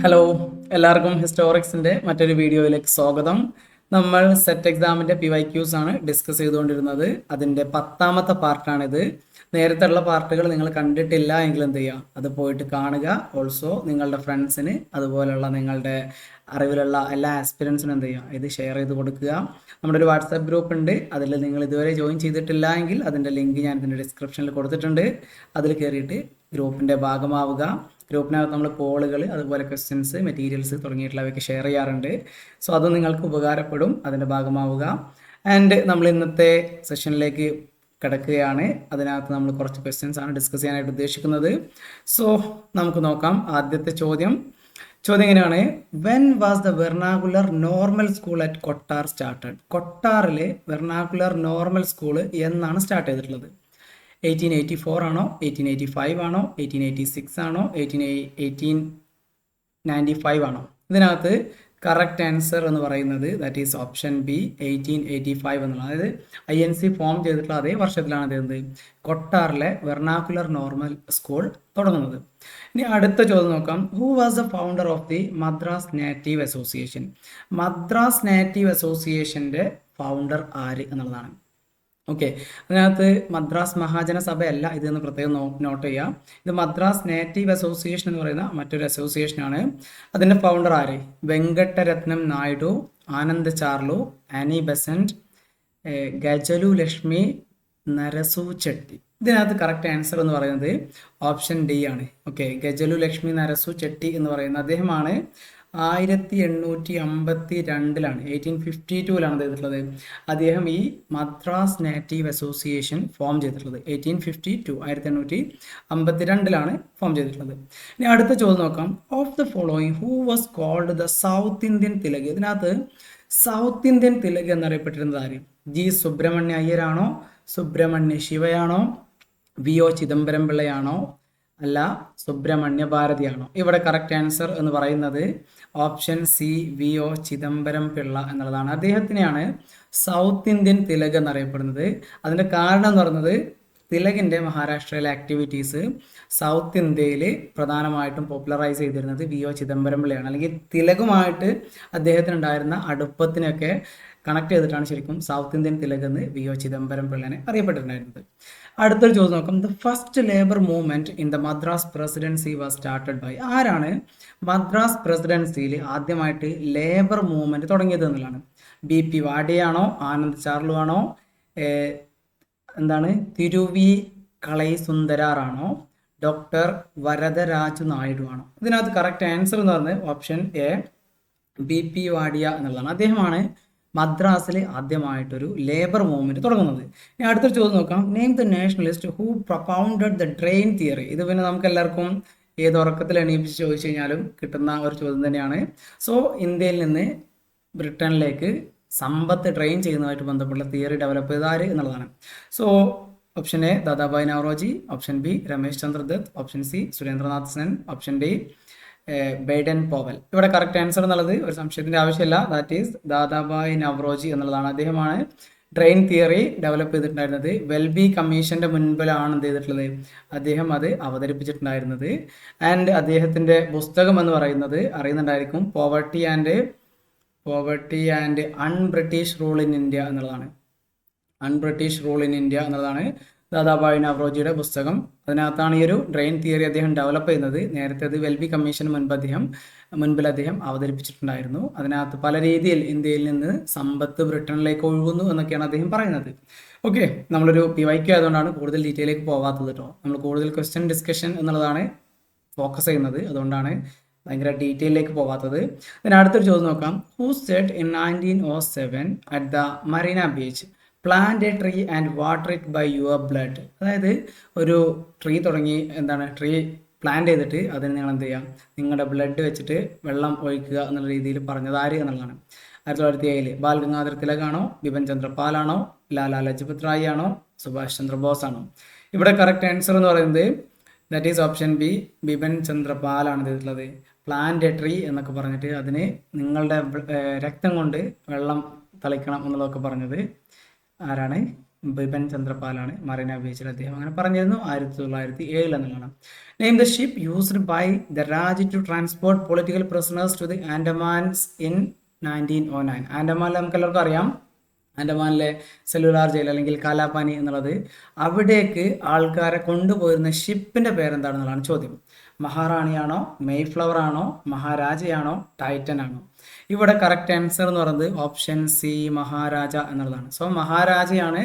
Hello, എല്ലാവർക്കും ഹിസ്റ്റോറിക്സിൻ്റെ മറ്റൊരു വീഡിയോയിലേക്ക് സ്വാഗതം. നമ്മൾ സെറ്റ് എക്സാമിൻ്റെ PYQs ആണ് ഡിസ്കസ് ചെയ്തുകൊണ്ടിരുന്നത്. അതിൻ്റെ 10ാമത്തെ പാർട്ടാണിത്. നേരത്തെയുള്ള പാർട്ടുകൾ നിങ്ങൾ കണ്ടിട്ടില്ല എങ്കിൽ എന്ത് ചെയ്യുക, അത് പോയിട്ട് കാണുക. ഓൾസോ നിങ്ങളുടെ ഫ്രണ്ട്സിന് അതുപോലെയുള്ള നിങ്ങളുടെ അറിവിലുള്ള എല്ലാ ആസ്പിരൻസിനും എന്ത് ചെയ്യുക, ഇത് ഷെയർ ചെയ്ത് കൊടുക്കുക. നമ്മുടെ ഒരു വാട്സാപ്പ് ഗ്രൂപ്പ് ഉണ്ട്. അതിൽ നിങ്ങൾ ഇതുവരെ ജോയിൻ ചെയ്തിട്ടില്ല എങ്കിൽ അതിൻ്റെ ലിങ്ക് ഞാൻ ഇതിൻ്റെ ഡിസ്ക്രിപ്ഷനിൽ കൊടുത്തിട്ടുണ്ട്. അതിൽ കയറിയിട്ട് ഗ്രൂപ്പിൻ്റെ ഭാഗമാവുക. ഗ്രൂപ്പിനകത്ത് നമ്മൾ പോളുകൾ, അതുപോലെ ക്വസ്റ്റ്യൻസ്, മെറ്റീരിയൽസ് തുടങ്ങിയിട്ടുള്ളവയൊക്കെ ഷെയർ ചെയ്യാറുണ്ട്. സോ അത് നിങ്ങൾക്ക് ഉപകാരപ്പെടും, അതിൻ്റെ ഭാഗമാവുക. ആൻഡ് നമ്മൾ ഇന്നത്തെ സെഷനിലേക്ക് കിടക്കുകയാണ്. അതിനകത്ത് നമ്മൾ കുറച്ച് ക്വസ്റ്റ്യൻസ് ആണ് ഡിസ്കസ് ചെയ്യാനായിട്ട് ഉദ്ദേശിക്കുന്നത്. സോ നമുക്ക് നോക്കാം. ആദ്യത്തെ ചോദ്യം ഇങ്ങനെയാണ്: when was the vernacular normal school at Kottar started? കൊട്ടാറിലെ വെർണാക്കുലർ നോർമൽ സ്കൂൾ എന്നാണ് സ്റ്റാർട്ട് ചെയ്തിട്ടുള്ളത്? 1884 ആണോ, 1885 ആണോ, 1886 ആണോ, 1895 ആണോ? ഇതിനകത്ത് കറക്റ്റ് ആൻസർ എന്ന് പറയുന്നത് ദാറ്റ് ഈസ് ഓപ്ഷൻ ബി, 1885 എന്നുള്ളത്. അതായത് INC ഫോം ചെയ്തിട്ടുള്ള അതേ വർഷത്തിലാണ് ഇത് കൊട്ടാറിലെ വെർണാക്കുലർ നോർമൽ സ്കൂൾ തുടങ്ങുന്നത്. ഇനി അടുത്ത ചോദ്യം നോക്കാം. Who was the founder of the Madras native association? Madras native അസോസിയേഷൻ്റെ ഫൗണ്ടർ ആര് എന്നുള്ളതാണ്. ഓക്കെ, അതിനകത്ത് മദ്രാസ് മഹാജന സഭയല്ല ഇതെന്ന് പ്രത്യേകം നോട്ട് ചെയ്യാം. ഇത് മദ്രാസ് നേറ്റീവ് അസോസിയേഷൻ എന്ന് പറയുന്ന മറ്റൊരു അസോസിയേഷനാണ്. അതിൻ്റെ ഫൗണ്ടർ ആര്? വെങ്കട്ടരത്നം നായിഡു, ആനന്ദ് ചാർലു, ആനി ബെസന്റ്, ഗജലു ലക്ഷ്മി നരസു ചെട്ടി. ഇതിനകത്ത് കറക്റ്റ് ആൻസർ എന്ന് പറയുന്നത് ഓപ്ഷൻ ഡി ആണ്. ഓക്കെ, ഗജലു ലക്ഷ്മി നരസു ചെട്ടി എന്ന് പറയുന്ന അദ്ദേഹമാണ് 1852-ലാണ് 1852-ലാണ് ചെയ്തിട്ടുള്ളത്. അദ്ദേഹം ഈ മദ്രാസ് നേറ്റീവ് അസോസിയേഷൻ ഫോം ചെയ്തിട്ടുള്ളത് 1852, 1852-ലാണ് ഫോം ചെയ്തിട്ടുള്ളത്. ഇനി അടുത്ത ചോദ്യം നോക്കാം. Of the following who was called the South Indian Tilak? ഇതിനകത്ത് സൗത്ത് ഇന്ത്യൻ തിലക് എന്നറിയപ്പെട്ടിരുന്നത് ആര്? ജി സുബ്രഹ്മണ്യ അയ്യരാണോ, സുബ്രഹ്മണ്യ ശിവയാണോ, VO ചിദംബരം പിള്ളയാണോ, അല്ല സുബ്രഹ്മണ്യ ഭാരതിയാണോ? ഇവിടെ കറക്റ്റ് ആൻസർ എന്ന് പറയുന്നത് option C, VO Chidambaram Pillai എന്നുള്ളതാണ്. അദ്ദേഹത്തിനെയാണ് സൗത്ത് ഇന്ത്യൻ തിലക് എന്നറിയപ്പെടുന്നത്. അതിൻ്റെ കാരണം എന്ന് പറയുന്നത് തിലകിൻ്റെ മഹാരാഷ്ട്രയിലെ ആക്ടിവിറ്റീസ് സൗത്ത് ഇന്ത്യയിൽ പ്രധാനമായിട്ടും പോപ്പുലറൈസ് ചെയ്തിരുന്നത് VO ചിദംബരം പിള്ളയാണ്. അല്ലെങ്കിൽ തിലകുമായിട്ട് അദ്ദേഹത്തിനുണ്ടായിരുന്ന അടുപ്പത്തിനൊക്കെ കണക്ട് ചെയ്തിട്ടാണ് ശരിക്കും സൗത്ത് ഇന്ത്യൻ തിലക് എന്ന് VO ചിദംബരം പിള്ളനെ അറിയപ്പെട്ടിട്ടുണ്ടായിരുന്നത്. അടുത്തൊരു ചോദ്യം നോക്കാം. The first labour movement in the Madras presidency was started by? ആരാണ് മദ്രാസ് പ്രസിഡൻസിയിൽ ആദ്യമായിട്ട് ലേബർ മൂവ്മെന്റ് തുടങ്ങിയത് എന്നുള്ളതാണ്. BP വാഡിയാണോ, ആനന്ദ് ചാർലു ആണോ, തിരുവി കളൈസുന്ദരാറാണോ, ഡോക്ടർ വരദരാജു നായിഡു ആണോ? ഇതിനകത്ത് കറക്റ്റ് ആൻസർ എന്ന് പറയുന്നത് ഓപ്ഷൻ എ, BP വാഡിയ എന്നുള്ളതാണ്. അദ്ദേഹമാണ് മദ്രാസിൽ ആദ്യമായിട്ടൊരു ലേബർ മൂവ്മെന്റ് തുടങ്ങുന്നത്. ഇനി അടുത്തൊരു ചോദ്യം നോക്കാം. Name the nationalist who propounded the train theory? ഇത് പിന്നെ നമുക്ക് എല്ലാവർക്കും ഏത് ഉറക്കത്തിൽ എണീപ്പിച്ച് ചോദിച്ചു കഴിഞ്ഞാലും കിട്ടുന്ന ഒരു ചോദ്യം തന്നെയാണ്. സോ ഇന്ത്യയിൽ നിന്ന് ബ്രിട്ടനിലേക്ക് സമ്പത്ത് ട്രെയിൻ ചെയ്യുന്നതുമായിട്ട് ബന്ധപ്പെട്ട തിയറി ഡെവലപ്പ് ചെയ്ത ആര് എന്നുള്ളതാണ്. So option A Dadabhai Naoroji, option B Ramesh Chandra Dutt, option C Surendranath Sen, option D Baden Powell. ഇവിടെ കറക്റ്റ് ആൻസർ എന്നുള്ളത് ഒരു സംശയത്തിന്റെ ആവശ്യമില്ല, ദാറ്റ് ഈസ് ദാദാഭായ് നവറോജി എന്നുള്ളതാണ്. അദ്ദേഹമാണ് ട്രെയിൻ തിയറി ഡെവലപ്പ് ചെയ്തിട്ടുണ്ടായിരുന്നത്. വെൽബി കമ്മീഷന്റെ മുൻപിലാണ് എന്ത് ചെയ്തിട്ടുള്ളത്, അദ്ദേഹം അത് അവതരിപ്പിച്ചിട്ടുണ്ടായിരുന്നത്. ആൻഡ് അദ്ദേഹത്തിന്റെ പുസ്തകം എന്ന് പറയുന്നത് അറിയുന്നുണ്ടായിരിക്കും, poverty and unbritish rule in India എന്നുള്ളതാണ്. അൺബ്രിട്ടീഷ് റൂൾ ഇൻ ഇന്ത്യ എന്നുള്ളതാണ് ദാദാഭായ് നവറോജിയുടെ പുസ്തകം. അതിനകത്താണ് ഈ ഒരു ട്രെയിൻ തിയറി അദ്ദേഹം ഡെവലപ്പ് ചെയ്യുന്നത്. നേരത്തെ അത് വെൽബി കമ്മീഷന് മുൻപിൽ അദ്ദേഹം അവതരിപ്പിച്ചിട്ടുണ്ടായിരുന്നു. അതിനകത്ത് പല രീതിയിൽ ഇന്ത്യയിൽ നിന്ന് സമ്പത്ത് ബ്രിട്ടനിലേക്ക് ഒഴുകുന്നു എന്നൊക്കെയാണ് അദ്ദേഹം പറയുന്നത്. ഓക്കെ, നമ്മളൊരു PYQ ആയതുകൊണ്ടാണ് കൂടുതൽ ഡീറ്റെയിലേക്ക് പോകാത്തത് കേട്ടോ. നമ്മൾ കൂടുതൽ ക്വസ്റ്റ്യൻ ഡിസ്കഷൻ എന്നുള്ളതാണ് ഫോക്കസ് ചെയ്യുന്നത്, അതുകൊണ്ടാണ് ഭയങ്കര ഡീറ്റെയിലേക്ക് പോകാത്തത്. പിന്നെ അടുത്തൊരു ചോദ്യം നോക്കാം. Who said in 1907 at the Marina beach plant a tree and water it by your blood? അതായത് ഒരു ട്രീ ട്രീ പ്ലാന്റ് ചെയ്തിട്ട് അതിന് നിങ്ങൾ എന്ത് ചെയ്യാം, നിങ്ങളുടെ ബ്ലഡ് വെച്ചിട്ട് വെള്ളം ഒഴിക്കുക എന്നുള്ള രീതിയിൽ പറഞ്ഞത് ആര് എന്നുള്ളതാണ്. 1907 ബാൽ ഗംഗാധർ തിലകാണോ, ബിപിൻ ചന്ദ്രപാൽ ആണോ, ലാലാ ലജ്പത് റായ് ആണോ, സുഭാഷ് ചന്ദ്രബോസ് ആണോ? ഇവിടെ കറക്റ്റ് ആൻസർ എന്ന് പറയുന്നത് that is option B, Bipin Chandra Pal ആണ് ചെയ്തിട്ടുള്ളത്. പ്ലാന്റ് എ ട്രീ എന്നൊക്കെ പറഞ്ഞിട്ട് അതിന് നിങ്ങളുടെ രക്തം കൊണ്ട് വെള്ളം തളിക്കണം എന്നുള്ളതൊക്കെ പറഞ്ഞത് ആരാണ്? ബിപിൻ ചന്ദ്രപാലാണ് മറീന ബീച്ചിൽ അദ്ദേഹം അങ്ങനെ പറഞ്ഞിരുന്നു 1907 എന്നുള്ളതാണ്. Name the ship used by the Raj to transport political prisoners to the Andamans in 1909. ആൻഡമാനിൽ നമുക്ക് എല്ലാവർക്കും അറിയാം, ആൻഡമാനിലെ സെല്ലുലാർ ജയിൽ അല്ലെങ്കിൽ കാലാപാനി എന്നുള്ളത്, അവിടേക്ക് ആൾക്കാരെ കൊണ്ടുപോയിരുന്ന ഷിപ്പിന്റെ പേരെന്താണെന്നുള്ളതാണ് ചോദ്യം. മഹാറാണിയാണോ, മെയ്ഫ്ലവർ ആണോ, മഹാരാജയാണോ, ടൈറ്റൻ ആണോ? ഇവിടെ കറക്റ്റ് ആൻസർ എന്ന് പറയുന്നത് ഓപ്ഷൻ സി മഹാരാജ എന്നുള്ളതാണ്. സോ മഹാരാജയാണ്,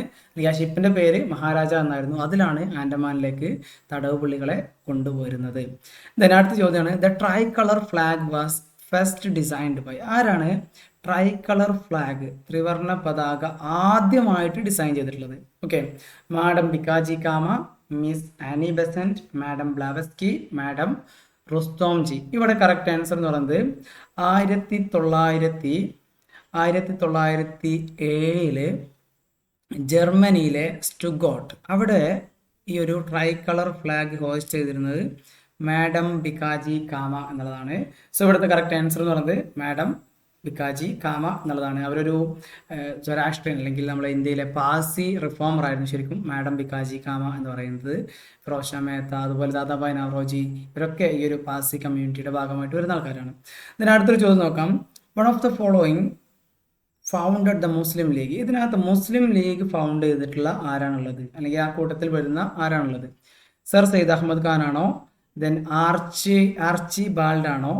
ആ ഷിപ്പിന്റെ പേര് മഹാരാജ എന്നായിരുന്നു. അതിലാണ് ആൻഡമാനിലേക്ക് തടവ് പുള്ളികളെ കൊണ്ടുപോയിരുന്നത്. അടുത്ത ചോദ്യമാണ്, the tri colour flag was first designed by. ആരാണ് ട്രൈ കളർ ഫ്ലാഗ്, ത്രിവർണ പതാക ആദ്യമായിട്ട് ഡിസൈൻ ചെയ്തിട്ടുള്ളത്? Okay, madam Bhikaji Cama, miss Annie Besant, madam Blavatsky, madam Rustomji. ഇവിടെ കറക്റ്റ് ആൻസർ എന്ന് പറയുന്നത് 1907 ജർമ്മനിയിലെ സ്റ്റുഗോട്ട്, അവിടെ ഈ ഒരു ട്രൈ കളർ ഫ്ലാഗ് ഹോസ്റ്റ് ചെയ്തിരുന്നത് മാഡം ബിക്കാജി കാമ എന്നുള്ളതാണ്. സോ ഇവിടുത്തെ കറക്റ്റ് ആൻസർ എന്ന് പറയുന്നത് മാഡം ബിക്കാജി കാമ എന്നുള്ളതാണ്. അവരൊരു സ്വരാഷ്ട്രീയൻ അല്ലെങ്കിൽ നമ്മുടെ ഇന്ത്യയിലെ പാസി റിഫോമർ ആയിരുന്നു ശരിക്കും മാഡം ബിക്കാജി കാമ എന്ന് പറയുന്നത്. ഫിറോസ് ഷാ മേത്ത, അതുപോലെ ദാദാഭായ് നവറോജി, ഇവരൊക്കെ ഈ ഒരു പാസി കമ്മ്യൂണിറ്റിയുടെ ഭാഗമായിട്ട് വരുന്ന ആൾക്കാരാണ്. അടുത്തൊരു ചോദ്യം നോക്കാം. One of the following founded the Muslim league. ഇതിനകത്ത് മുസ്ലിം ലീഗ് ഫൗണ്ട് ചെയ്തിട്ടുള്ള ആരാണുള്ളത്, അല്ലെങ്കിൽ ആ കൂട്ടത്തിൽ വരുന്ന ആരാണുള്ളത്? സർ സയ്യിദ് അഹമ്മദ് ഖാൻ ആണോ, ദെൻ ആർച്ചി ബാൾഡ് ആണോ,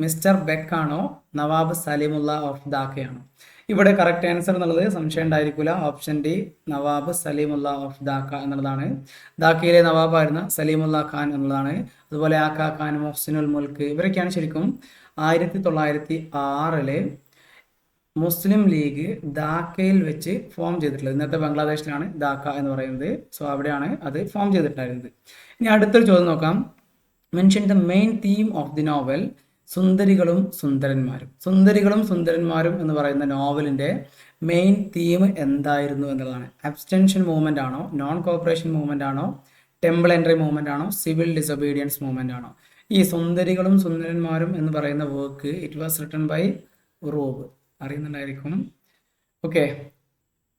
മിസ്റ്റർ ബെക്ക് ആണോ, നവാബ് സലീമുള്ള ഓഫ് ധാക്കയാണോ? ഇവിടെ കറക്റ്റ് ആൻസർ എന്നുള്ളത് സംശയം ഉണ്ടായിരിക്കില്ല, option D Nawab Salimullah of Dhaka എന്നുള്ളതാണ്. ധാക്കയിലെ നവാബായിരുന്ന സലീമുള്ള ഖാൻ എന്നുള്ളതാണ്. അതുപോലെ ആക്ക ഖാൻ, മൊഹ്സിനുൽ മുൽക്ക്, ഇവരൊക്കെയാണ് ശരിക്കും 1906 മുസ്ലിം ലീഗ് ധാക്കയിൽ വെച്ച് ഫോം ചെയ്തിട്ടുള്ളത്. ഇന്നത്തെ ബംഗ്ലാദേശിലാണ് ധാക്ക എന്ന് പറയുന്നത്. സോ അവിടെയാണ് അത് ഫോം ചെയ്തിട്ടുണ്ടായിരുന്നത്. ഇനി അടുത്തൊരു ചോദ്യം നോക്കാം. Mention the main theme of the novel സുന്ദരികളും സുന്ദരന്മാരും. സുന്ദരികളും സുന്ദരന്മാരും എന്ന് പറയുന്ന നോവലിന്റെ മെയിൻ തീം എന്തായിരുന്നു എന്നുള്ളതാണ്. അബ്സ്റ്റൻഷൻ മൂവ്മെന്റ് ആണോ, നോൺ കോപ്പറേഷൻ മൂവ്മെന്റ് ആണോ, ടെമ്പിൾ എൻട്രി മൂവ്മെന്റ് ആണോ, സിവിൽ ഡിസൊബീഡിയൻസ് മൂവ്മെന്റ് ആണോ? ഈ സുന്ദരികളും സുന്ദരന്മാരും എന്ന് പറയുന്ന work it was written by Uroob, അറിയുന്നുണ്ടായിരിക്കും. ഓക്കെ,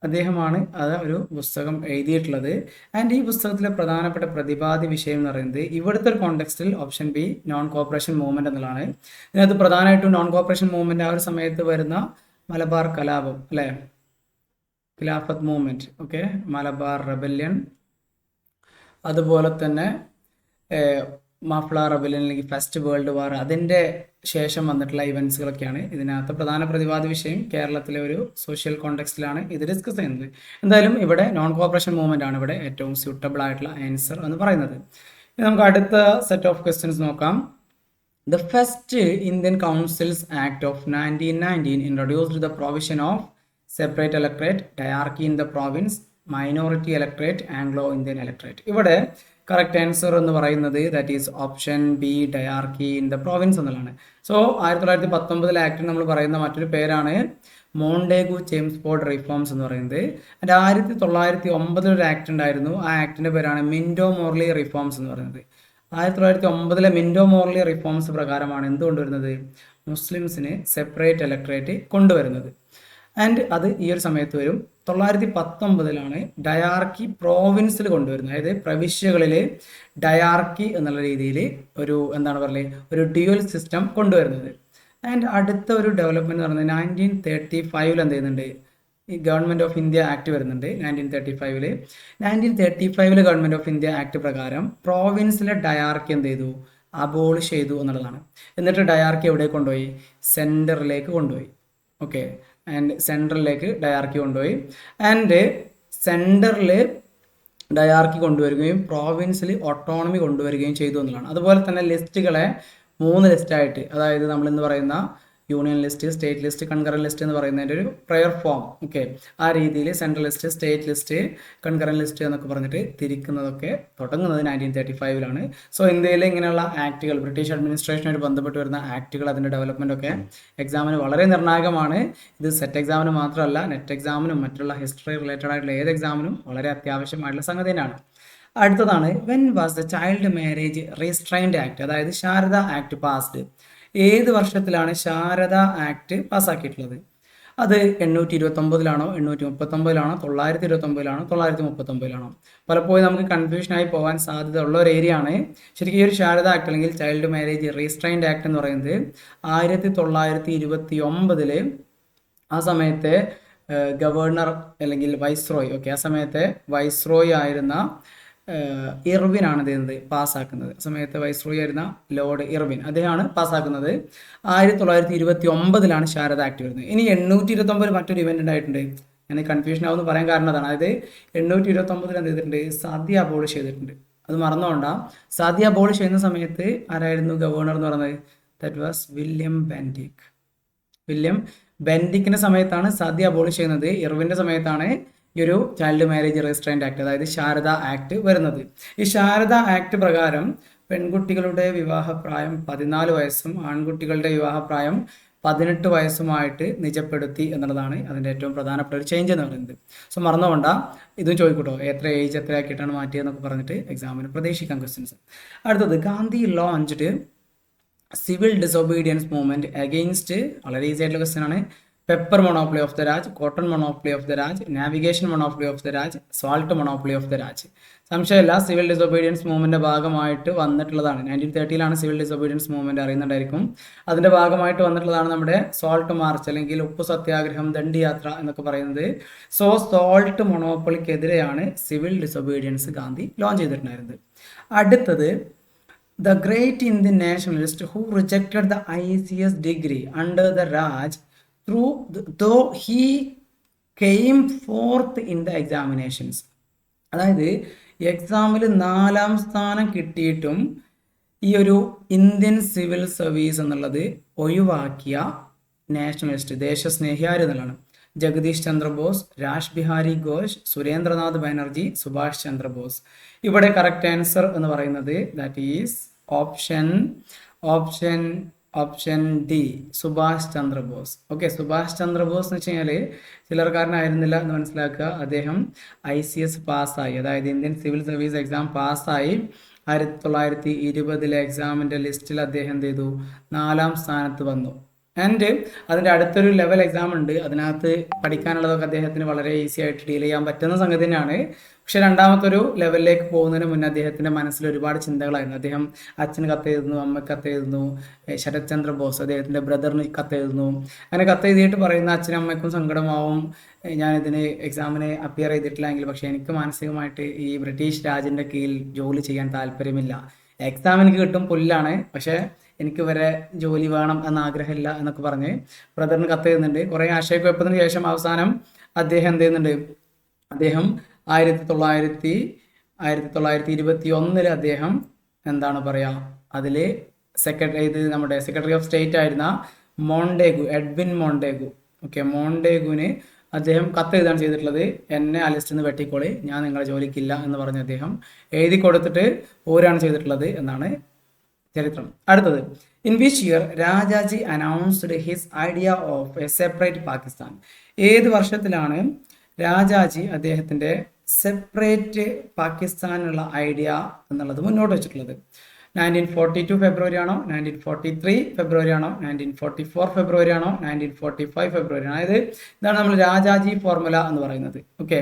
അദ്ദേഹമാണ് അത് ഒരു പുസ്തകം എഴുതിയിട്ടുള്ളത്. ആൻഡ് ഈ പുസ്തകത്തിലെ പ്രധാനപ്പെട്ട പ്രതിപാദ്യ വിഷയം എന്ന് പറയുന്നത് ഇവിടുത്തെ ഒരു കോണ്ടെക്സ്റ്റിൽ option B non cooperation movement എന്നുള്ളതാണ്. ഇതിനകത്ത് പ്രധാനമായിട്ടും നോൺ കോപ്പറേഷൻ മൂവ്മെന്റ് ആ ഒരു സമയത്ത് വരുന്ന മലബാർ കലാപം, അല്ലെ, ഖിലാഫത്ത് മൂവ്മെന്റ്, ഓക്കെ, മലബാർ റെബല്യൻ, അതുപോലെ തന്നെ മാഫ്ല റെബല്യൻ അല്ലെങ്കിൽ ഫസ്റ്റ് വേൾഡ് വാർ, അതിൻ്റെ ശേഷം വന്നിട്ടുള്ള ഇവൻസുകളൊക്കെയാണ് ഇതിനകത്ത് പ്രധാന പ്രതിപാദ്യ വിഷയം. കേരളത്തിലെ ഒരു സോഷ്യൽ കോണ്ടെക്സ്റ്റിലാണ് ഇത് ഡിസ്കസ് ചെയ്യുന്നത്. എന്തായാലും ഇവിടെ നോൺ കോപ്പറേഷൻ മൂവ്മെന്റ് ആണ് ഇവിടെ ഏറ്റവും സ്യൂട്ടബിൾ ആയിട്ടുള്ള ആൻസർ എന്ന് പറയുന്നത്. നമുക്ക് അടുത്ത സെറ്റ് ഓഫ് ക്വസ്റ്റ്യൻസ് നോക്കാം. The first Indian councils act of 1919 introduced the provision of separate electorate, dyarchy in the province, minority electorate, Anglo Indian electorate. ഇവിടെ കറക്റ്റ് ആൻസർ എന്ന് പറയുന്നത് that is option B dyarchy in the province എന്നുള്ളതാണ്. So 1919 ആക്ടിന് നമ്മൾ പറയുന്ന മറ്റൊരു പേരാണ് മോണ്ടേഗു ചേംസ്ഫോർഡ് reforms എന്ന് പറയുന്നത്. അതിൻ്റെ 1909 ഒരു ആക്ട് ഉണ്ടായിരുന്നു. ആ ആക്ടിൻ്റെ പേരാണ് മിൻറ്റോ മോർലി റിഫോംസ് എന്ന് പറയുന്നത്. 1909 മിൻറ്റോ മോർലി റിഫോംസ് പ്രകാരമാണ് എന്ത് കൊണ്ടുവരുന്നത്? മുസ്ലിംസിന് സെപ്പറേറ്റ് ഇലക്ടറേറ്റ് കൊണ്ടുവരുന്നത്. ആൻഡ് അത് ഈ ഒരു സമയത്ത് വരും. 1919 ഡയാർക്കി പ്രോവിൻസിൽ കൊണ്ടുവരുന്നത്, അതായത് പ്രവിശ്യകളിൽ ഡയാർക്കി എന്നുള്ള രീതിയിൽ ഒരു എന്താണ് പറയുക ഒരു ഡ്യുവൽ സിസ്റ്റം കൊണ്ടുവരുന്നത്. ആൻഡ് അടുത്ത ഒരു ഡെവലപ്മെന്റ് എന്ന് പറയുന്നത് 1935 എന്ത് ചെയ്യുന്നുണ്ട്? ഈ ഗവൺമെന്റ് ഓഫ് ഇന്ത്യ ആക്ട് വരുന്നുണ്ട് 1935. 1935 ഗവൺമെന്റ് ഓഫ് ഇന്ത്യ ആക്ട് പ്രകാരം പ്രോവിൻസിലെ ഡയാർക്കി എന്ത് ചെയ്തു? അബോളിഷ് ചെയ്തു എന്നുള്ളതാണ്. എന്നിട്ട് ഡയാർക്കി എവിടെ കൊണ്ടുപോയി? സെന്ററിലേക്ക് കൊണ്ടുപോയി. ഓക്കെ, ആൻഡ് സെൻട്രലിലേക്ക് ഡയാർക്കി കൊണ്ടുപോയി. ആൻഡ് സെൻറ്ററിൽ ഡയാർക്കി കൊണ്ടുവരികയും പ്രോവിൻസിൽ ഓട്ടോണമി കൊണ്ടുവരികയും ചെയ്തു എന്നുള്ളതാണ്. അതുപോലെ തന്നെ ലിസ്റ്റുകളെ 3 ലിസ്റ്റായിട്ട്, അതായത് നമ്മൾ ഇന്ന് പറയുന്ന union list, state list, concurrent list എന്ന് പറയുന്നതിൻ്റെ ഒരു പ്രയർ ഫോം. ഓക്കെ, ആ രീതിയിൽ central list, state list, concurrent list എന്നൊക്കെ പറഞ്ഞിട്ട് തിരിക്കുന്നതൊക്കെ തുടങ്ങുന്നത് 1935 സോ ഇന്ത്യയിൽ ഇങ്ങനെയുള്ള ആക്ടുകൾ, ബ്രിട്ടീഷ് അഡ്മിനിസ്ട്രേഷനുമായിട്ട് ബന്ധപ്പെട്ട് വരുന്ന ആക്ടുകൾ, അതിൻ്റെ ഡെവലപ്മെന്റ് ഒക്കെ എക്സാമിന് വളരെ നിർണായകമാണ്. ഇത് സെറ്റ് എക്സാമിന് മാത്രമല്ല, നെറ്റ് എക്സാമിനും മറ്റുള്ള ഹിസ്റ്ററി റിലേറ്റഡ് ആയിട്ടുള്ള ഏത് എക്സാമിനും വളരെ അത്യാവശ്യമായിട്ടുള്ള സംഗതി തന്നെയാണ്. അടുത്തതാണ് when was the child marriage restrained act, അതായത് ശാരദ ആക്ട് പാസ്ഡ്. ഏത് വർഷത്തിലാണ് ശാരദ ആക്ട് പാസ്സാക്കിയിട്ടുള്ളത്? അത് 829-ലാണോ 839-ലാണോ 929-ലാണോ 939-ലാണോ? പലപ്പോഴും നമുക്ക് കൺഫ്യൂഷനായി പോകാൻ സാധ്യത ഉള്ള ഒരു ഏരിയ ആണ്. ശരിക്കും ഈ ഒരു ശാരദ ആക്ട് അല്ലെങ്കിൽ ചൈൽഡ് മാരേജ് റീസ്ട്രെയിൻഡ് ആക്ട് എന്ന് പറയുന്നത് 1929 ആ സമയത്തെ ഗവർണർ അല്ലെങ്കിൽ വൈസ്രോയ്, ഓക്കെ, ആ സമയത്തെ വൈസ്രോയ് ആയിരുന്ന ഇർവിനാണ് ഇത് ചെയ്യുന്നത്, പാസ്സാക്കുന്നത്. ആ സമയത്ത് വൈസ്രോയ് ആയിരുന്ന ലോർഡ് ഇർവിൻ, അദ്ദേഹമാണ് പാസ്സാക്കുന്നത്. 1929 ശാരദ ആക്ട് വരുന്നത്. ഇനി 829 മറ്റൊരു ഇവന്റ് ഉണ്ടായിട്ടുണ്ട്. ഞാൻ കൺഫ്യൂഷൻ ആവുമെന്ന് പറയാൻ കാരണം അതാണ്. അതായത് 829 എന്ത് ചെയ്തിട്ടുണ്ട്, സതി അബോളിഷ് ചെയ്തിട്ടുണ്ട്. അത് മറന്നുകൊണ്ടാ. സതി അബോളിഷ് ചെയ്യുന്ന സമയത്ത് ആരായിരുന്നു ഗവർണർ എന്ന് പറയുന്നത്? That was William Bentinck. William ബെൻഡിക്കിന്റെ സമയത്താണ് സതി അബോളിഷ് ചെയ്യുന്നത്. ഇർവിന്റെ സമയത്താണ് ഈ ഒരു ചൈൽഡ് മാരേജ് റെസ്ട്രെയിൻറ്റ് ആക്ട്, അതായത് ശാരദ ആക്ട് വരുന്നത്. ഈ ശാരദ ആക്ട് പ്രകാരം പെൺകുട്ടികളുടെ വിവാഹപ്രായം 14 വയസ്സും ആൺകുട്ടികളുടെ വിവാഹപ്രായം 18 വയസ്സുമായിട്ട് നിജപ്പെടുത്തി എന്നുള്ളതാണ് അതിൻ്റെ ഏറ്റവും പ്രധാനപ്പെട്ട ഒരു ചേഞ്ച് എന്ന് പറയുന്നത്. സോ മറന്നുകൊണ്ട ഇതും ചോദിക്കൂട്ടോ, എത്ര ഏജ് എത്ര ആക്കിയിട്ടാണ് മാറ്റിയതെന്നൊക്കെ പറഞ്ഞിട്ട് എക്സാമിന് പ്രതീക്ഷിക്കാം ക്വസ്റ്റ്യൻസ്. അടുത്തത്, Gandhi launched civil disobedience movement against, വളരെ ഈസി ആയിട്ടുള്ള ക്വസ്റ്റ്യൻ ആണ്. Pepper monopoly of the Raj, cotton monopoly of the Raj, navigation monopoly of the Raj, salt monopoly of the Raj. സംശയമില്ല, സിവിൽ ഡിസൊബീഡിയൻസ് മൂവ്മെന്റ് ഭാഗമായിട്ട് വന്നിട്ടുള്ളതാണ്. 1930 സിവിൽ ഡിസൊബീഡിയൻസ് മൂവ്മെന്റ് അറിയുന്നുണ്ടായിരിക്കും. അതിന്റെ ഭാഗമായിട്ട് വന്നിട്ടുള്ളതാണ് നമ്മുടെ സോൾട്ട് മാർച്ച് അല്ലെങ്കിൽ ഉപ്പു സത്യാഗ്രഹം, ദണ്ഡി യാത്ര എന്നൊക്കെ പറയുന്നത്. സോ സോൾട്ട് മൊണോപ്പൊളിക്കെതിരെയാണ് സിവിൽ ഡിസൊബീഡിയൻസ് ഗാന്ധി ലോഞ്ച് ചെയ്തിട്ടുണ്ടായിരുന്നത്. അടുത്തത്, the great Indian nationalist who rejected the ICS degree under the Raj though he came fourth in the examinations. അതായത് എക്സാമിൽ 4ാം സ്ഥാനം കിട്ടിയിട്ടും ഈ ഒരു ഇന്ത്യൻ സിവിൽ സർവീസ് എന്നുള്ളത് ഒഴിവാക്കിയ നാഷണലിസ്റ്റ്, ദേശസ്നേഹി ആര് എന്നുള്ളതാണ്? ജഗദീഷ് ചന്ദ്ര ബോസ്, രാജ് ബിഹാരി ഘോഷ്, സുരേന്ദ്രനാഥ് ബാനർജി, സുഭാഷ് ചന്ദ്ര ബോസ്. ഇവിടെ കറക്റ്റ് ആൻസർ എന്ന് പറയുന്നത് that is option D, Subhash Chandra Bose. Okay, Subhash Chandra Bose എന്ന് വെച്ച് കഴിഞ്ഞാൽ ചിലർക്കാരനായിരുന്നില്ല എന്ന് മനസ്സിലാക്കുക. അദ്ദേഹം ICS പാസ്സായി, അതായത് ഇന്ത്യൻ സിവിൽ സർവീസ് എക്സാം പാസ്സായി 1920 എക്സാമിൻ്റെ ലിസ്റ്റിൽ അദ്ദേഹം എന്ത് ചെയ്തു, 4ാം സ്ഥാനത്ത് വന്നു. ആൻഡ് അതിൻ്റെ അടുത്തൊരു ലെവൽ എക്സാം ഉണ്ട്, അതിനകത്ത് പഠിക്കാനുള്ളതൊക്കെ അദ്ദേഹത്തിന് വളരെ ഈസി ആയിട്ട് ഡീൽ ചെയ്യാൻ പറ്റുന്ന സംഗതി തന്നെയാണ്. പക്ഷെ രണ്ടാമത്തൊരു ലെവലിലേക്ക് പോകുന്നതിന് മുന്നേ അദ്ദേഹത്തിൻ്റെ മനസ്സിൽ ഒരുപാട് ചിന്തകളായിരുന്നു. അദ്ദേഹം അച്ഛന് കത്തെഴുതുന്നു, അമ്മയ്ക്ക് കത്തെഴുതുന്നു, ശരത് ചന്ദ്ര ബോസ് അദ്ദേഹത്തിൻ്റെ ബ്രദറിന് കത്തെഴുതുന്നു. അങ്ങനെ കത്തെഴുതിയിട്ട് പറയുന്ന അച്ഛനും അമ്മയ്ക്കും സങ്കടമാവും, ഞാനിതിന് എക്സാമിന് അപ്പിയർ ചെയ്തിട്ടില്ലെങ്കിൽ, പക്ഷേ എനിക്ക് മാനസികമായിട്ട് ഈ ബ്രിട്ടീഷ് രാജിൻ്റെ കീഴിൽ ജോലി ചെയ്യാൻ താല്പര്യമില്ല. എക്സാം എനിക്ക് കിട്ടും, പുല്ലാണ്, പക്ഷേ എനിക്ക് വരെ ജോലി വേണം എന്ന ആഗ്രഹമില്ല എന്നൊക്കെ പറഞ്ഞ് ബ്രദറിന് കത്തെഴുതുന്നുണ്ട്. കുറേ ആശയക്കുഴപ്പത്തിന് ശേഷം അവസാനം അദ്ദേഹം എന്ത് ചെയ്യുന്നുണ്ട്, അദ്ദേഹം 1921 അദ്ദേഹം എന്താണ് പറയുക, അതിൽ നമ്മുടെ സെക്രട്ടറി ഓഫ് സ്റ്റേറ്റ് ആയിരുന്ന എഡ്വിൻ മോണ്ടേഗു, ഓക്കെ, മോണ്ടേഗുവിന് അദ്ദേഹം കത്തെഴുതാണ് ചെയ്തിട്ടുള്ളത്. എന്നെ ആ ലിസ്റ്റിൽ നിന്ന് വെട്ടിക്കോളി, ഞാൻ നിങ്ങളെ ജോലിക്കില്ല എന്ന് പറഞ്ഞ് അദ്ദേഹം എഴുതി കൊടുത്തിട്ട് പോരാണ് ചെയ്തിട്ടുള്ളത് എന്നാണ് ചരിത്രം. അടുത്തത്, in which year Rajaji announced his idea of A separate Pakistan. ഏത് വർഷത്തിലാണ് രാജാജി അദ്ദേഹത്തിൻ്റെ സെപ്പറേറ്റ് പാകിസ്ഥാനുള്ള ഐഡിയ എന്നുള്ളത് മുന്നോട്ട് വെച്ചിട്ടുള്ളത്? 1942 ഫെബ്രുവരി ആണോ, 1943 ഫെബ്രുവരി ആണോ, 1944 ഫെബ്രുവരി ആണോ, 1945 ഫെബ്രുവരി ആണോ? അതായത് ഇതാണ് നമ്മൾ രാജാജി ഫോർമുല എന്ന് പറയുന്നത്. Okay,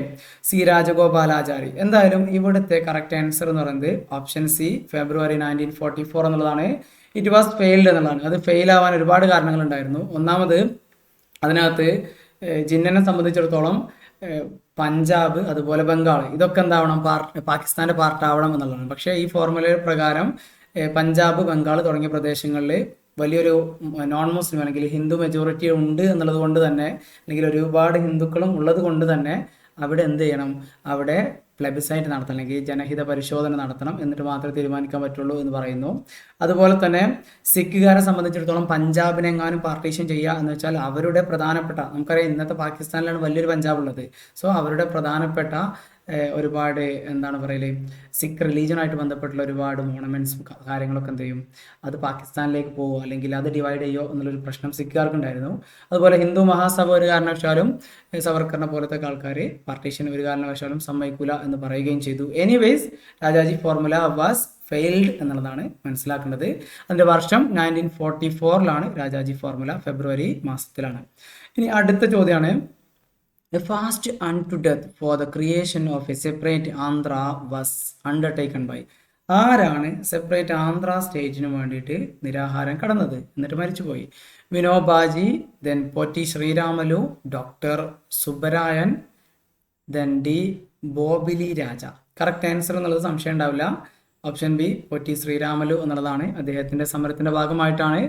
C Rajagopalachari. എന്തായാലും ഇവിടുത്തെ കറക്റ്റ് ആൻസർ എന്ന് പറയുന്നത് ഓപ്ഷൻ സി, ഫെബ്രുവരി 1944 എന്നുള്ളതാണ്. ഇറ്റ് വാസ് ഫെയിൽഡ് എന്നുള്ളതാണ്. അത് ഫെയിൽ ആവാൻ ഒരുപാട് കാരണങ്ങളുണ്ടായിരുന്നു. ഒന്നാമത്, അതിനകത്ത് ജിന്നനെ സംബന്ധിച്ചിടത്തോളം പഞ്ചാബ് അതുപോലെ ബംഗാൾ ഇതൊക്കെ എന്താവണം, പാകിസ്ഥാൻ്റെ പാർട്ടാവണം എന്നുള്ളതാണ്. പക്ഷേ ഈ ഫോർമുല പ്രകാരം പഞ്ചാബ്, ബംഗാൾ തുടങ്ങിയ പ്രദേശങ്ങളിൽ വലിയൊരു നോൺ മുസ്ലിം അല്ലെങ്കിൽ ഹിന്ദു മെജോറിറ്റി ഉണ്ട് എന്നുള്ളത് കൊണ്ട് തന്നെ, അല്ലെങ്കിൽ ഒരുപാട് ഹിന്ദുക്കളും ഉള്ളത് കൊണ്ട് തന്നെ അവിടെ എന്ത് ചെയ്യണം, അവിടെ പ്ലെബിസൈറ്റ് നടത്തണം, അല്ലെങ്കിൽ ജനഹിത പരിശോധന നടത്തണം, എന്നിട്ട് മാത്രമേ തീരുമാനിക്കാൻ പറ്റുള്ളൂ എന്ന് പറയുന്നു. അതുപോലെ തന്നെ സിഖുകാരെ സംബന്ധിച്ചിടത്തോളം പഞ്ചാബിനെ എങ്ങാനും പാർട്ടീഷൻ ചെയ്യുക എന്ന് വെച്ചാൽ അവരുടെ പ്രധാനപ്പെട്ട, നമുക്കറിയാം ഇന്നത്തെ പാകിസ്ഥാനിലാണ് വലിയൊരു പഞ്ചാബ് ഉള്ളത്. സോ അവരുടെ പ്രധാനപ്പെട്ട ഒരുപാട് എന്താണ് പറയല് സിഖ് റിലീജിയനായിട്ട് ബന്ധപ്പെട്ടുള്ള ഒരുപാട് മോണമെന്റ്സും കാര്യങ്ങളൊക്കെ എന്ത് ചെയ്യും, അത് പാകിസ്ഥാനിലേക്ക് പോകുമോ അല്ലെങ്കിൽ അത് ഡിവൈഡ് ചെയ്യുമോ എന്നുള്ളൊരു പ്രശ്നം സിഖുകാർക്കുണ്ടായിരുന്നു. അതുപോലെ ഹിന്ദു മഹാസഭ ഒരു കാരണവശാലും സവർക്കറിനെ പോലത്തെ ആൾക്കാർ പാർട്ടീഷൻ ഒരു കാരണവശാലും സമ്മതിക്കൂല എന്ന് പറയുകയും ചെയ്തു. Anyways Rajaji formula was failed എന്നുള്ളതാണ് മനസ്സിലാക്കേണ്ടത്. അതിൻ്റെ വർഷം 1944 രാജാജി ഫോർമുല, ഫെബ്രുവരി മാസത്തിലാണ്. ഇനി അടുത്ത ചോദ്യമാണ്, The fast unto death for the creation of a separate Andhra was undertaken by. ആരാണ് സെപ്പറേറ്റ് ആന്ധ്ര സ്റ്റേറ്റിന് വേണ്ടിയിട്ട് നിരാഹാരം കടന്നത് എന്നിട്ട് മരിച്ചുപോയി? Vinobaji, then Potti Sriramulu, doctor Subbarayan, then D Bobbili Raja. Correct answer എന്നുള്ളത് സംശയം ഉണ്ടാവില്ല. ഓപ്ഷൻ ബി പൊറ്റി ശ്രീരാമലു എന്നുള്ളതാണ്. അദ്ദേഹത്തിൻ്റെ സമരത്തിൻ്റെ ഭാഗമായിട്ടാണ്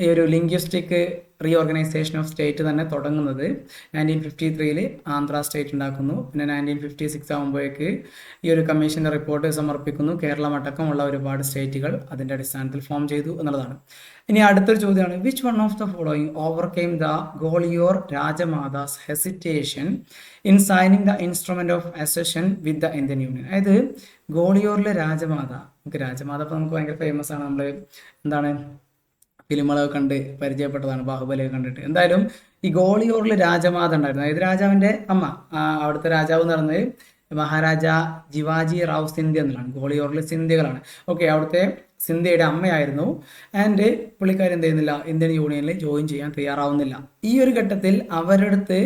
ഈ ഒരു ലിംഗ്വിസ്റ്റിക് റീഓർഗനൈസേഷൻ ഓഫ് സ്റ്റേറ്റ് തന്നെ തുടങ്ങുന്നത്. 1953 ആന്ധ്ര സ്റ്റേറ്റ് ഉണ്ടാക്കുന്നു. പിന്നെ 1956 ആകുമ്പോഴേക്ക് ഈ ഒരു കമ്മീഷൻ്റെ റിപ്പോർട്ട് സമർപ്പിക്കുന്നു. കേരളം അടക്കമുള്ള ഒരുപാട് സ്റ്റേറ്റുകൾ അതിൻ്റെ അടിസ്ഥാനത്തിൽ ഫോം ചെയ്തു എന്നുള്ളതാണ്. ഇനി അടുത്തൊരു ചോദ്യമാണ്, which one of the following overcame the Gwalior Rajmata's hesitation in signing the instrument of accession with the Indian union? അതായത് ഗോളിയോറിലെ രാജമാത, നമുക്ക് രാജമാത ഇപ്പോൾ നമുക്ക് ഭയങ്കര ഫേമസ് ആണ്, നമ്മൾ എന്താണ് ഫിലിമുകളൊക്കെ കണ്ട് പരിചയപ്പെട്ടതാണ്, ബാഹുബലിയൊക്കെ കണ്ടിട്ട്. എന്തായാലും ഈ ഗോളിയോറിൽ രാജമാത ഉണ്ടായിരുന്നു. അതായത് രാജാവിൻ്റെ അമ്മ, അവിടുത്തെ രാജാവ് എന്ന് പറയുന്നത് മഹാരാജ ജിവാജി റാവ് സിന്ധ്യ എന്നുള്ളതാണ്. ഗോളിയോറിലെ സിന്ധ്യകളാണ്. ഓക്കെ, അവിടുത്തെ സിന്ധ്യയുടെ അമ്മയായിരുന്നു. ആൻഡ് പുള്ളിക്കാരി എന്ത് ചെയ്യുന്നില്ല, ഇന്ത്യൻ യൂണിയനിൽ ജോയിൻ ചെയ്യാൻ തയ്യാറാവുന്നില്ല. ഈ ഒരു ഘട്ടത്തിൽ അവരുടെ അടുത്ത്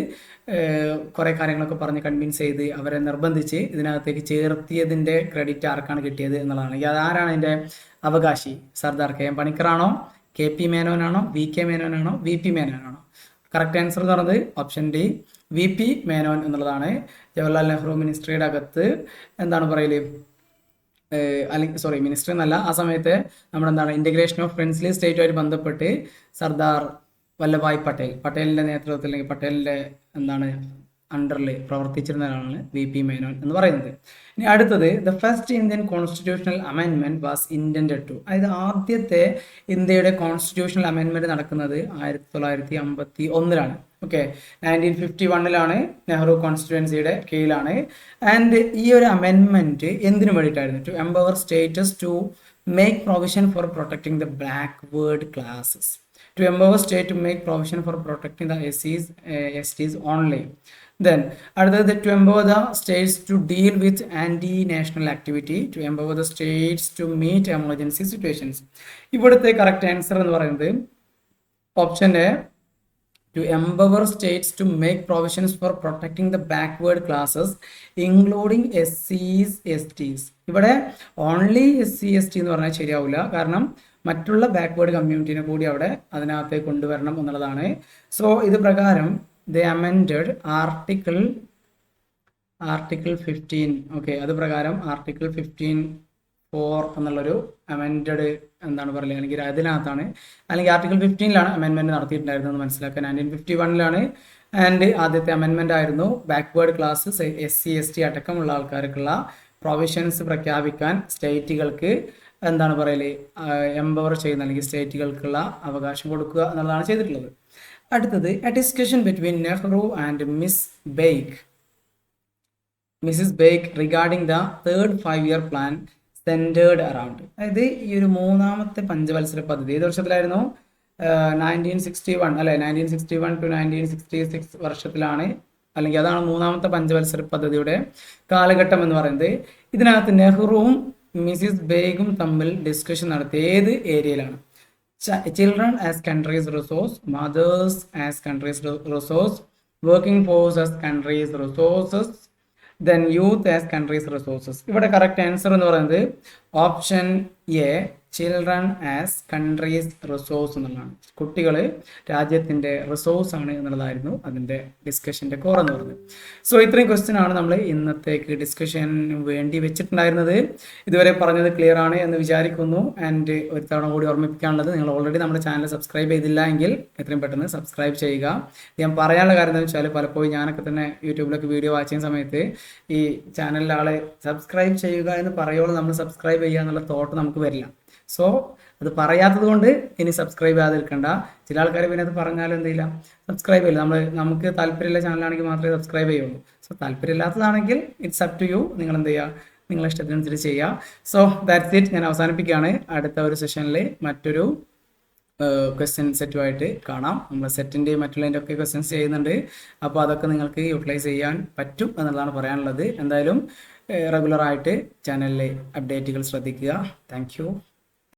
കുറേ കാര്യങ്ങളൊക്കെ പറഞ്ഞ് കൺവിൻസ് ചെയ്ത് അവരെ നിർബന്ധിച്ച് ഇതിനകത്തേക്ക് ചേർത്തിയതിൻ്റെ ക്രെഡിറ്റ് ആർക്കാണ് കിട്ടിയത് എന്നുള്ളതാണ്. അതാരാണ് അതിൻ്റെ അവകാശി? സർദാർ കെ എം പണിക്കറാണോ, കെ പി മേനോനാണോ, വി കെ മേനോനാണോ, വി പി മേനോനാണോ? കറക്റ്റ് ആൻസർ എന്ന് പറയുന്നത് option D V P Menon എന്നുള്ളതാണ്. ജവഹർലാൽ നെഹ്റു മിനിസ്ട്രിയുടെ അകത്ത് എന്താണ് പറയല്, അല്ലെങ്കിൽ സോറി മിനിസ്ട്രി എന്നല്ല, ആ സമയത്ത് നമ്മുടെ എന്താണ് ഇൻ്റഗ്രേഷൻ ഓഫ് പ്രിൻസ്ലി സ്റ്റേറ്റുമായിട്ട് ബന്ധപ്പെട്ട് സർദാർ വല്ലഭായ് പട്ടേലിൻ്റെ നേതൃത്വത്തിൽ അല്ലെങ്കിൽ പട്ടേലിൻ്റെ എന്താണ് അണ്ടറിൽ പ്രവർത്തിച്ചിരുന്നതാണ് വി പി മേനോൻ എന്ന് പറയുന്നത്. ഇനി അടുത്തത്, the first Indian constitutional amendment was intended to. അതായത് ആദ്യത്തെ ഇന്ത്യയുടെ കോൺസ്റ്റിറ്റ്യൂഷണൽ അമെൻമെൻറ്റ് നടക്കുന്നത് 1951 ഓക്കെ, 1951 നെഹ്റു കോൺസ്റ്റിറ്റ്യുവൻസിയുടെ കീഴിലാണ്. ആൻഡ് ഈ ഒരു അമെൻമെൻറ്റ് എന്തിനു വേണ്ടിയിട്ടായിരുന്നു? To empower states to make provision for protecting the backward classes. To empower state to make provision for protecting the STs only. Then അടുത്തത് to empower the states to deal with anti-national activity, to empower the states to meet emergency situations. ഇവിടുത്തെ correct answer എന്ന് പറയുന്നത് option A, to empower states to make provisions for protecting the backward classes including SCs STs. ഇവിടെ only SC/ST എന്ന് പറഞ്ഞാൽ ശരിയാവില്ല, കാരണം മറ്റുള്ള backward കമ്മ്യൂണിറ്റീനെ കൂടി അവിടെ അതിനകത്തേക്ക് കൊണ്ടുവരണം എന്നുള്ളതാണ്. സോ ഇത് പ്രകാരം ദ അമെൻഡഡ് ആർട്ടിക്കിൾ 15 ഓക്കെ, അത് പ്രകാരം ആർട്ടിക്കിൾ 15(4) എന്നുള്ളൊരു അമെൻഡഡ് എന്താണ് പറയുക, അല്ലെങ്കിൽ അതിനകത്താണ്, അല്ലെങ്കിൽ ആർട്ടിക്കിൾ 15 അമെൻമെൻറ്റ് നടത്തിയിട്ടുണ്ടായിരുന്നത് മനസ്സിലാക്കുക. 1951 ആൻഡ് ആദ്യത്തെ അമെൻമെൻ്റ് ആയിരുന്നു. ബാക്ക്വേർഡ് ക്ലാസ് SC/ST അടക്കമുള്ള ആൾക്കാർക്കുള്ള പ്രൊവിഷൻസ് പ്രഖ്യാപിക്കാൻ സ്റ്റേറ്റുകൾക്ക് എന്താണ് പറയല്, എംപവർ ചെയ്യുന്ന അല്ലെങ്കിൽ സ്റ്റേറ്റുകൾക്കുള്ള അവകാശം കൊടുക്കുക എന്നുള്ളതാണ് ചെയ്തിട്ടുള്ളത്. അടുത്തത്, a discussion between Nehru and Mrs Beck regarding the third 5-year plan centred around. അതായത് ഈ ഒരു മൂന്നാമത്തെ പഞ്ചവത്സര പദ്ധതി ഏത് വർഷത്തിലായിരുന്നു? 1961 അല്ലെ, 1961 to 1966 വർഷത്തിലാണ്, അല്ലെങ്കിൽ അതാണ് മൂന്നാമത്തെ പഞ്ചവത്സര പദ്ധതിയുടെ കാലഘട്ടം എന്ന് പറയുന്നത്. ഇതിനകത്ത് നെഹ്റുവും മിസ്സിസ് ബേഗും തമ്മിൽ ഡിസ്കഷൻ നടത്തിയ ഏത് ഏരിയയിലാണ്? Children as country's resource, mothers as country's resource, working force as country's resources, then youth as country's resources. ഇവിടെ കറക്റ്റ് ആൻസർ എന്ന് പറയുന്നത് option A, children as country's resource എന്നുള്ളതാണ്. കുട്ടികൾ രാജ്യത്തിൻ്റെ റിസോഴ്സ് ആണ് എന്നുള്ളതായിരുന്നു അതിൻ്റെ ഡിസ്കഷൻ്റെ കോർ എന്ന് പറയുന്നത്. സോ ഇത്രയും ക്വസ്റ്റ്യൻ ആണ് നമ്മൾ ഇന്നത്തേക്ക് ഡിസ്കഷന് വേണ്ടി വെച്ചിട്ടുണ്ടായിരുന്നത്. ഇതുവരെ പറഞ്ഞത് ക്ലിയർ ആണ് എന്ന് വിചാരിക്കുന്നു. ആൻഡ് ഒരു തവണ കൂടി ഓർമ്മിപ്പിക്കാനുള്ളത്, നിങ്ങൾ ഓൾറെഡി നമ്മുടെ ചാനൽ സബ്സ്ക്രൈബ് ചെയ്തില്ല എങ്കിൽ എത്രയും പെട്ടെന്ന് സബ്സ്ക്രൈബ് ചെയ്യുക. ഞാൻ പറയാനുള്ള കാര്യം എന്താണെന്ന് വെച്ചാൽ, പലപ്പോഴും ഞാനൊക്കെ തന്നെ യൂട്യൂബിലൊക്കെ വീഡിയോ വാച്ച് ചെയ്യുന്ന സമയത്ത് ഈ ചാനലിലെ ആളെ സബ്സ്ക്രൈബ് ചെയ്യുക എന്ന് പറയുമ്പോൾ നമ്മൾ സബ്സ്ക്രൈബ് ചെയ്യുക എന്നുള്ള തോട്ട് നമുക്ക് വരില്ല. സോ അത് പറയാത്തത് കൊണ്ട് ഇനി സബ്സ്ക്രൈബ് ചെയ്യാതിരിക്കണ്ട. ചില ആൾക്കാർ പിന്നെ അത് പറഞ്ഞാലും എന്ത് ചെയ്യില്ല, സബ്സ്ക്രൈബ് ചെയ്യില്ല. നമുക്ക് താല്പര്യമുള്ള ചാനലാണെങ്കിൽ മാത്രമേ സബ്സ്ക്രൈബ് ചെയ്യുള്ളൂ. സോ താല്പര്യമില്ലാത്തതാണെങ്കിൽ ഇറ്റ്സ് അപ് ടു യു, നിങ്ങൾ എന്ത് ചെയ്യുക, നിങ്ങളുടെ ഇഷ്ടത്തിനനുസരിച്ച് ചെയ്യുക. സോ ദാറ്റ്സ് ഇറ്റ്, ഞാൻ അവസാനിപ്പിക്കുകയാണ്. അടുത്ത ഒരു സെഷനിൽ മറ്റൊരു ക്വസ്റ്റ്യൻ സെറ്റുമായിട്ട് കാണാം. നമ്മൾ സെറ്റിൻ്റെയും മറ്റുള്ളതിൻ്റെ ഒക്കെ ക്വസ്റ്റ്യൻസ് ചെയ്യുന്നുണ്ട്. അപ്പോൾ അതൊക്കെ നിങ്ങൾക്ക് യൂട്ടിലൈസ് ചെയ്യാൻ പറ്റും എന്നുള്ളതാണ് പറയാനുള്ളത്. എന്തായാലും റെഗുലറായിട്ട് ചാനലിലെ അപ്ഡേറ്റുകൾ ശ്രദ്ധിക്കുക. Thank you.